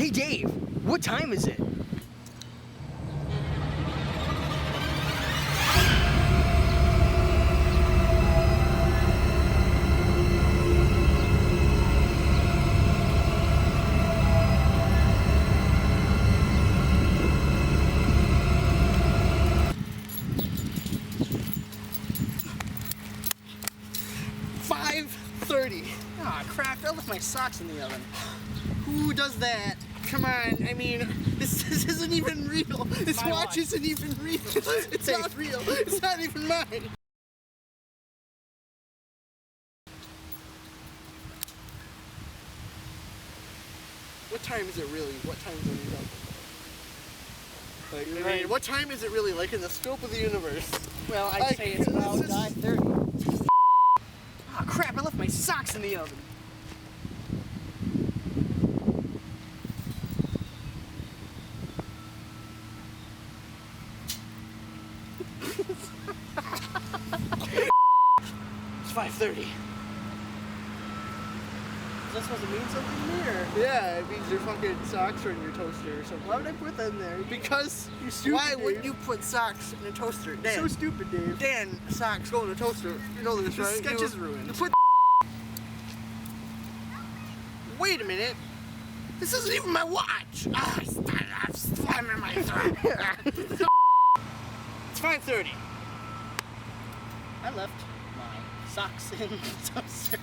Hey Dave, what time is it? $5:30. Aw, crap, I left my socks in the oven. Who does that? Come on, I mean, this isn't even real. This my watch watch. isn't even real. It's not real. It's not even mine. What time is it really? What time is it really? Like, I mean, what time is it really? Like in the scope of the universe? Well, I'd Like, say it's about this is- 9:30. Aw, crap, I left my socks in the oven. It's 5:30. Is that supposed to mean something to me, or? Yeah, it means your fucking socks are in your toaster or something. Why would I put that in there? Because You're stupid, why Dave. would you put socks in a toaster? Dan, So stupid, Dave. Dan, socks go in a toaster. You know this, This right? sketch You- is ruined. you put Wait a minute. This isn't even my watch. I'm slamming my throat. It's 5:30. I left my socks in the toaster.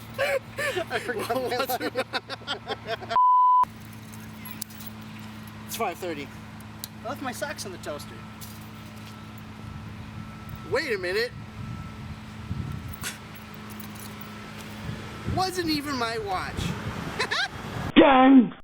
I forgot my life. It's 5:30. I left my socks in the toaster. Wait a minute. Wasn't even my watch. Done!